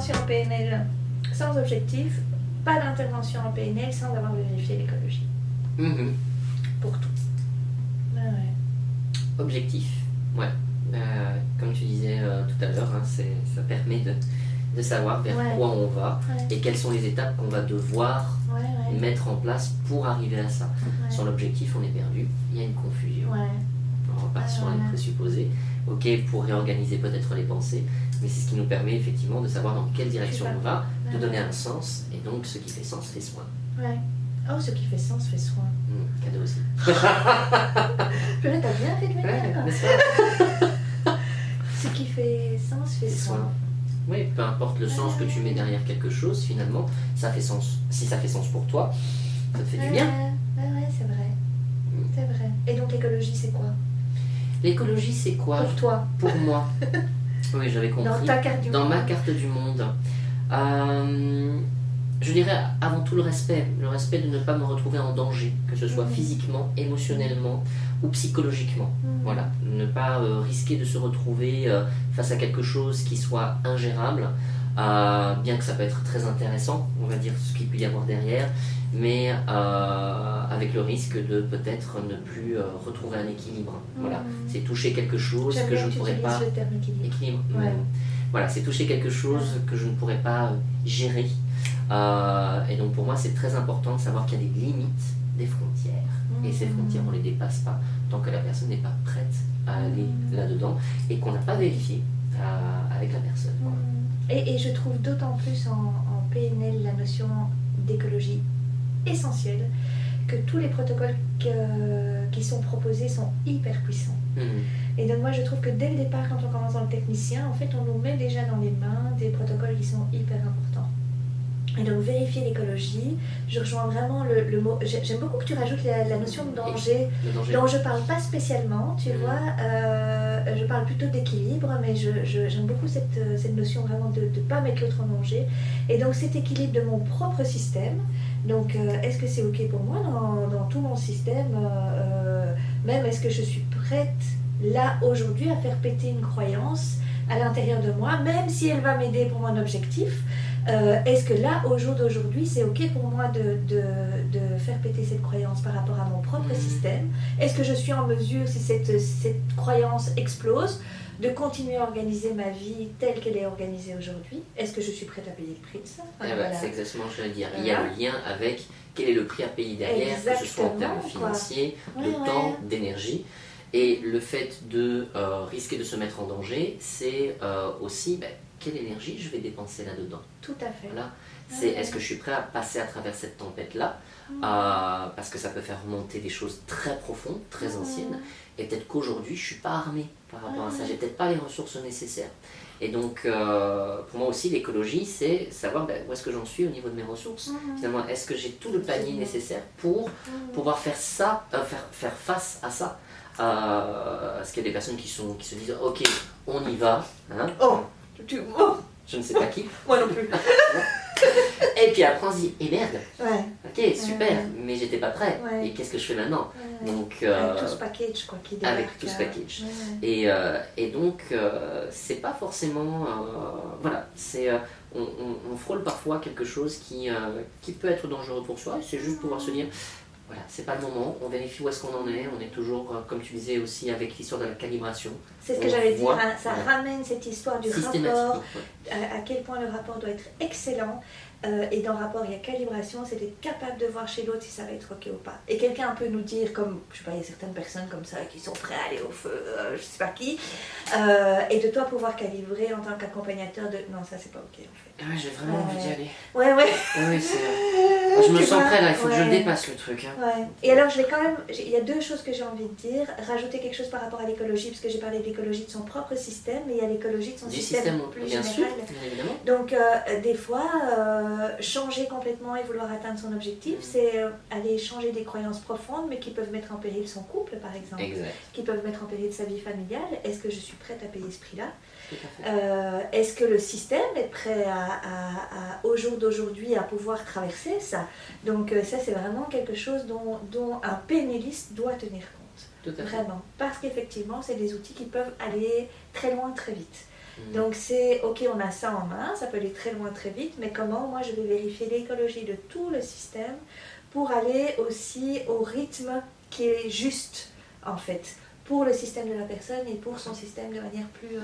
d'intervention en PNL sans objectif, pas d'intervention en PNL sans avoir vérifié l'écologie. Pour tout. Ouais. Objectif, ouais. Comme tu disais tout à l'heure, hein, ça permet de savoir vers quoi on va et quelles sont les étapes qu'on va devoir mettre en place pour arriver à ça. Sur l'objectif, on est perdu, il y a une confusion. On repart sur les présupposés. Ok, pour réorganiser peut-être les pensées, mais c'est ce qui nous permet effectivement de savoir dans quelle direction on va, de donner un sens, et donc ce qui fait sens fait soin. Oh, ce qui fait sens fait soin. Cadeau aussi. Purée, t'as bien fait de venir. Ce qui fait sens fait soin. Oui, peu importe le sens que tu mets derrière quelque chose, finalement, ça fait sens. Si ça fait sens pour toi, ça te fait du bien. Ouais, c'est vrai. C'est vrai. Et donc l'écologie, c'est quoi? L'écologie, c'est quoi? Pour toi. Pour moi. Oui, j'avais compris. Dans ta carte du monde. Dans ma carte du monde. Je dirais avant tout le respect de ne pas me retrouver en danger, que ce soit physiquement, émotionnellement ou psychologiquement. Voilà, ne pas risquer de se retrouver face à quelque chose qui soit ingérable, bien que ça peut être très intéressant, on va dire ce qu'il peut y avoir derrière, mais avec le risque de peut-être ne plus retrouver un équilibre. Voilà, c'est toucher quelque chose que je ne pourrais pas... le terme équilibre. Voilà, c'est toucher quelque chose que je ne pourrais pas gérer. Et donc pour moi c'est très important de savoir qu'il y a des limites, des frontières, et ces frontières on ne les dépasse pas tant que la personne n'est pas prête à aller là-dedans et qu'on n'a pas vérifié avec la personne. Et je trouve d'autant plus en PNL la notion d'écologie essentielle, que tous les protocoles qui sont proposés sont hyper puissants. Et donc moi je trouve que dès le départ, quand on commence dans le technicien, en fait on nous met déjà dans les mains des protocoles qui sont hyper importants. Et donc vérifier l'écologie, je rejoins vraiment le mot, j'aime beaucoup que tu rajoutes la notion de danger, dont je parle pas spécialement, tu vois, je parle plutôt d'équilibre, mais j'aime beaucoup cette notion vraiment de ne pas mettre l'autre en danger. Et donc cet équilibre de mon propre système, donc est-ce que c'est ok pour moi dans tout mon système, même est-ce que je suis prête là aujourd'hui à faire péter une croyance à l'intérieur de moi, même si elle va m'aider pour mon objectif. Est-ce que là, au jour d'aujourd'hui, c'est ok pour moi de faire péter cette croyance par rapport à mon propre système? Est-ce que je suis en mesure, si cette croyance explose, de continuer à organiser ma vie telle qu'elle est organisée aujourd'hui? Est-ce que je suis prête à payer le prix de ça? Voilà. C'est exactement ce que je veux dire. Il y a le lien avec quel est le prix à payer derrière, que ce soit en termes financiers, de temps, d'énergie. Et le fait de risquer de se mettre en danger, c'est aussi quelle énergie je vais dépenser là-dedans. Tout à fait. Voilà. Est-ce que je suis prêt à passer à travers cette tempête-là, parce que ça peut faire remonter des choses très profondes, très anciennes, et peut-être qu'aujourd'hui je ne suis pas armée par rapport à ça, j'ai peut-être pas les ressources nécessaires. Et donc pour moi aussi l'écologie, c'est savoir où est-ce que j'en suis au niveau de mes ressources. Finalement, est-ce que j'ai tout le panier nécessaire pour pouvoir faire ça, faire face à ça. Parce qu'il y a des personnes qui se disent ok, on y va. Hein. Je ne sais pas qui. Moi non plus. Et puis après on se dit, merde, ok, super, mais j'étais pas prêt. Et qu'est-ce que je fais maintenant? Donc, avec tout ce package quoi, qui débarque. Avec tout ce package. Et donc, c'est pas forcément... voilà, on frôle parfois quelque chose qui peut être dangereux pour soi. C'est juste pouvoir se dire, voilà, c'est pas le moment, on vérifie où est-ce qu'on en est. On est toujours, comme tu disais aussi, avec l'histoire de la calibration. C'est ce que j'allais dire, hein, ça ramène cette histoire du rapport, à quel point le rapport doit être excellent. Et dans le rapport, il y a calibration, c'est d'être capable de voir chez l'autre si ça va être ok ou pas. Et quelqu'un peut nous dire, comme, je sais pas, il y a certaines personnes comme ça qui sont prêtes à aller au feu, je sais pas qui, et de toi pouvoir calibrer en tant qu'accompagnateur de, non, ça c'est pas ok en fait. Ouais, j'ai vraiment envie d'y aller. Oui, c'est... je me sens prêt là, il faut que je le dépasse le truc. Hein. Et alors, je vais quand même, il y a deux choses que j'ai envie de dire. Rajouter quelque chose par rapport à l'écologie, parce que j'ai parlé de l'écologie de son propre système, mais il y a l'écologie de son système plus bien général. Sûr, bien évidemment. Donc, des fois, changer complètement et vouloir atteindre son objectif, c'est aller changer des croyances profondes, mais qui peuvent mettre en péril son couple, par exemple. Exact. Qui peuvent mettre en péril sa vie familiale. Est-ce que je suis prête à payer ce prix-là? Est-ce que le système est prêt au jour d'aujourd'hui à pouvoir traverser ça? Donc ça c'est vraiment quelque chose dont un PNListe doit tenir compte. Tout à fait. Vraiment. Parce qu'effectivement c'est des outils qui peuvent aller très loin très vite. Donc c'est, ok, on a ça en main, ça peut aller très loin très vite, mais comment moi je vais vérifier l'écologie de tout le système pour aller aussi au rythme qui est juste en fait pour le système de la personne et pour son système de manière plus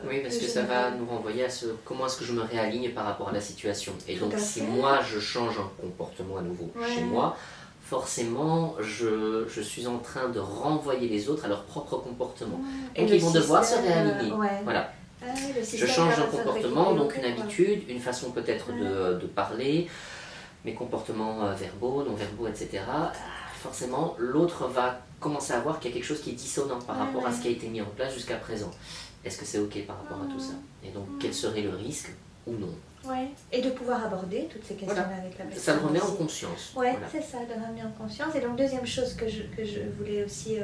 oui, parce plus que ça générale. va nous renvoyer à comment est-ce que je me réaligne par rapport à la situation. Et Tout donc à si fait. moi je change un comportement à nouveau chez moi, forcément je suis en train de renvoyer les autres à leur propre comportement. Et Donc le ils vont devoir se système, réaligner. ouais. Voilà. Le Je système change va un se comportement, donc une rééquilibrer, habitude, une façon peut-être de parler, mes comportements verbaux, non verbaux, etc. Forcément, l'autre va commencer à voir qu'il y a quelque chose qui est dissonant par rapport à ce qui a été mis en place jusqu'à présent. Est-ce que c'est ok par rapport à tout ça? Et donc, quel serait le risque ou non? Ouais. Et de pouvoir aborder toutes ces questions avec la personne. Ça le remet en aussi. conscience. Ouais, Voilà. c'est ça, de ramener en conscience. Et donc, deuxième chose que je voulais aussi,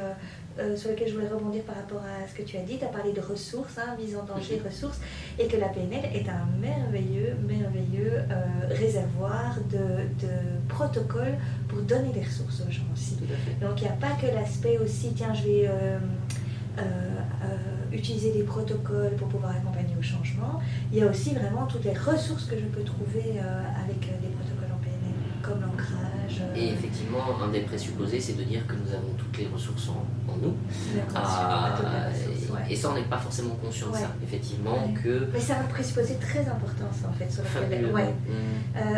sur laquelle je voulais rebondir par rapport à ce que tu as dit, tu as parlé de ressources, mise en danger, ressources, et que la PNL est un merveilleux réservoir de protocoles pour donner des ressources aux gens aussi. Tout à fait. Donc, il n'y a pas que l'aspect aussi, tiens, je vais utiliser des protocoles pour pouvoir accompagner au changement. Il y a aussi vraiment toutes les ressources que je peux trouver avec des protocoles en PNL, comme l'ancrage. Et effectivement, un des présupposés, c'est de dire que nous avons toutes les ressources en nous. Et ça, on n'est pas forcément conscient de ça, effectivement. Que... Mais c'est un présupposé très important, ça, en fait, sur lequel... Fabuleux.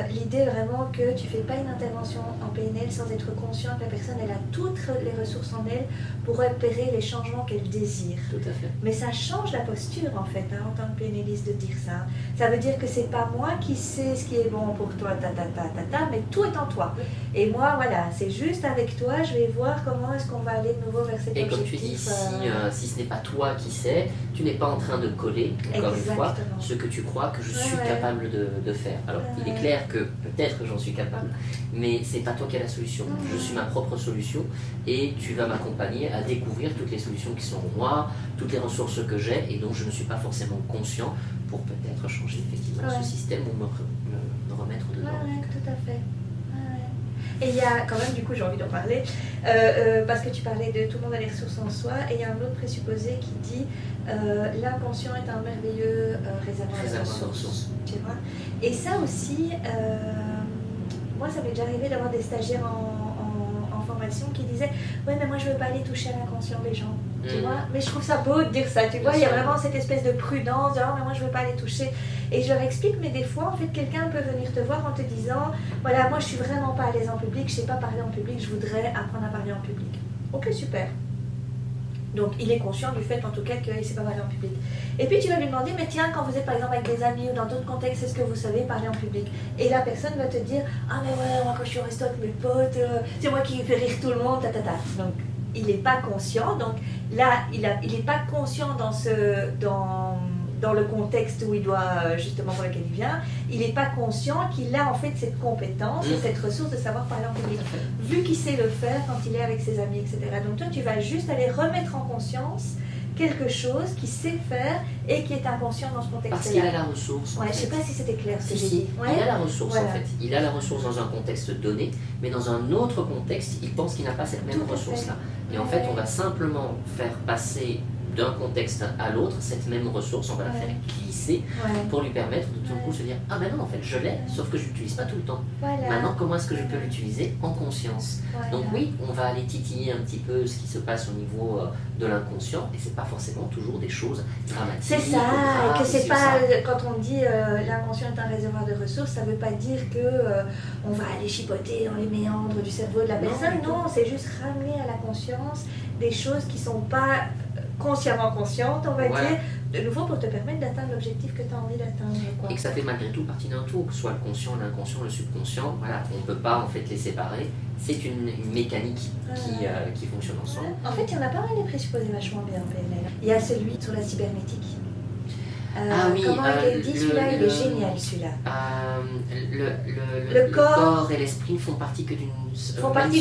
L'idée vraiment que tu ne fais pas une intervention en PNL sans être conscient que la personne, elle a toutes les ressources en elle pour opérer les changements qu'elle désire. Tout à fait. Mais ça change la posture, en fait, en tant que PNListe, de dire ça. Ça veut dire que c'est pas moi qui sais ce qui est bon pour toi, mais tout est en toi. Et moi, voilà, c'est juste avec toi, je vais voir comment est-ce qu'on va aller de nouveau vers cet objectif. Et comme tu dis, si ce n'est pas toi qui sais, tu n'es pas en train de coller, encore une fois, ce que tu crois que je suis capable de faire. Alors, il est clair que peut-être j'en suis capable, mais c'est pas toi qui as la solution. Je suis ma propre solution et tu vas m'accompagner à découvrir toutes les solutions qui sont en moi, toutes les ressources que j'ai et dont je ne suis pas forcément conscient pour peut-être changer effectivement ce système ou me remettre dedans. Oui, tout à fait. Et il y a quand même, du coup, j'ai envie d'en parler, parce que tu parlais de tout le monde a les ressources en soi, et il y a un autre présupposé qui dit l'inconscient est un merveilleux réservoir de ressources. Tu vois. Et ça aussi, moi, ça m'est déjà arrivé d'avoir des stagiaires en formation qui disaient ouais, mais moi je veux pas aller toucher à l'inconscient des gens, tu vois. Mais je trouve ça beau de dire ça, tu vois. Il y a vraiment cette espèce de prudence, de mais moi je veux pas aller toucher. Et je leur explique, mais des fois, en fait, quelqu'un peut venir te voir en te disant voilà, moi je suis vraiment pas à l'aise en public, je sais pas parler en public, je voudrais apprendre à parler en public. Ok, super. Donc il est conscient du fait en tout cas qu'il ne sait pas parler en public. Et puis tu vas lui demander, mais tiens, quand vous êtes par exemple avec des amis ou dans d'autres contextes, est-ce que vous savez parler en public? Et la personne va te dire, ah mais ouais, moi quand je suis au resto avec mes potes, c'est moi qui fais rire tout le monde, Donc il n'est pas conscient, donc là il n'est pas conscient dans le contexte où il doit, justement pour lequel il vient, il n'est pas conscient qu'il a en fait cette compétence, cette ressource de savoir parler en public, vu qu'il sait le faire quand il est avec ses amis, etc. Donc toi, tu vas juste aller remettre en conscience quelque chose qu'il sait faire et qui est inconscient dans ce contexte-là. Parce qu'il a la ressource. Je ne sais pas si c'était clair ce que j'ai dit. Il a la ressource en fait. Il a la ressource dans un contexte donné, mais dans un autre contexte, il pense qu'il n'a pas cette même ressource-là. Et en fait, on va simplement faire passer d'un contexte à l'autre cette même ressource, on va la faire glisser pour lui permettre de tout d'un coup se dire ah ben non, en fait je l'ai, sauf que je ne l'utilise pas tout le temps. Maintenant, comment est-ce que je peux l'utiliser en conscience? Donc oui, on va aller titiller un petit peu ce qui se passe au niveau de l'inconscient et c'est pas forcément toujours des choses dramatiques. C'est ça, graves, que c'est pas quand on dit l'inconscient est un réservoir de ressources, ça veut pas dire que on va aller chipoter dans les méandres du cerveau de la personne. Non, c'est juste ramener à la conscience des choses qui sont pas consciemment consciente, on va dire, de nouveau pour te permettre d'atteindre l'objectif que tu as envie d'atteindre. Et que ça fait malgré tout partie d'un tout, que ce soit le conscient, l'inconscient, le subconscient, voilà, on ne peut pas en fait les séparer, c'est une mécanique qui fonctionne ensemble. En fait, il y en a pas mal des présupposés vachement bien en PNL. Il y a celui sur la cybernétique. Comment il est dit celui-là, il est génial celui-là. Le corps et l'esprit font partie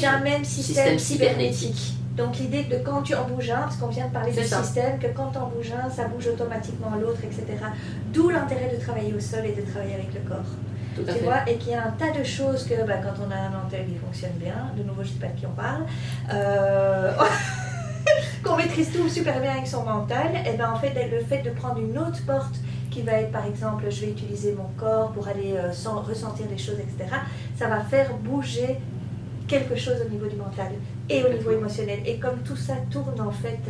d'un même système cybernétique. Donc l'idée de quand tu en bouges un, parce qu'on vient de parler du système, que quand tu en bouges un, ça bouge automatiquement l'autre, etc. D'où l'intérêt de travailler au sol et de travailler avec le corps. Tu vois, et qu'il y a un tas de choses que quand on a un mental qui fonctionne bien, de nouveau je ne sais pas de qui on parle, qu'on maîtrise tout super bien avec son mental, et ben en fait le fait de prendre une autre porte qui va être par exemple je vais utiliser mon corps pour aller ressentir les choses, etc. Ça va faire bouger quelque chose au niveau du mental et au niveau émotionnel. Et comme tout ça tourne en fait,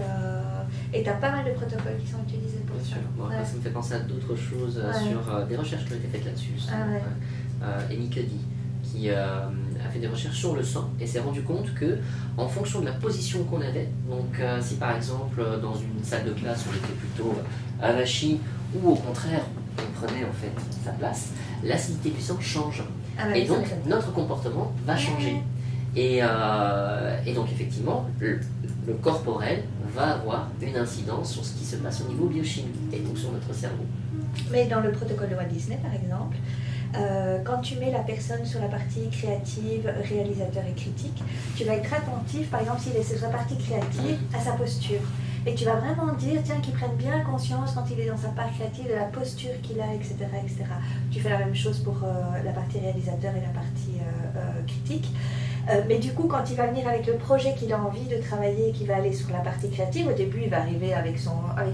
et tu as pas mal de protocoles qui sont utilisés pour ça. Bon, ouais. Ça me fait penser à d'autres choses sur des recherches qui ont été faites là-dessus. Amy Cuddy qui a fait des recherches sur le sang et s'est rendu compte que en fonction de la position qu'on avait, donc si par exemple dans une salle de classe on était plutôt avachi ou au contraire on prenait en fait sa place, l'acidité du sang change. Et donc notre comportement va changer. Et donc effectivement, le corporel va avoir une incidence sur ce qui se passe au niveau biochimique et donc sur notre cerveau. Mais dans le protocole de Walt Disney par exemple, quand tu mets la personne sur la partie créative, réalisateur et critique, tu vas être attentif, par exemple s'il est sur sa partie créative, à sa posture. Et tu vas vraiment dire, tiens, qu'il prenne bien conscience quand il est dans sa part créative de la posture qu'il a, etc., etc. Tu fais la même chose pour la partie réalisateur et la partie critique. Mais du coup, quand il va venir avec le projet qu'il a envie de travailler, qu'il va aller sur la partie créative, au début, il va arriver avec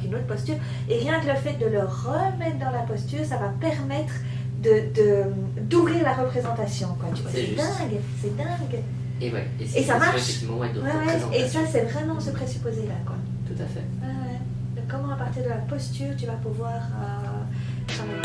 une autre posture. Et rien que le fait de le remettre dans la posture, ça va permettre d'ouvrir la représentation. Quoi. Tu vois, c'est dingue. Et ça marche. Et ça, c'est vraiment ce présupposé-là. Quoi. Tout à fait. Donc, comment à partir de la posture, tu vas pouvoir travailler.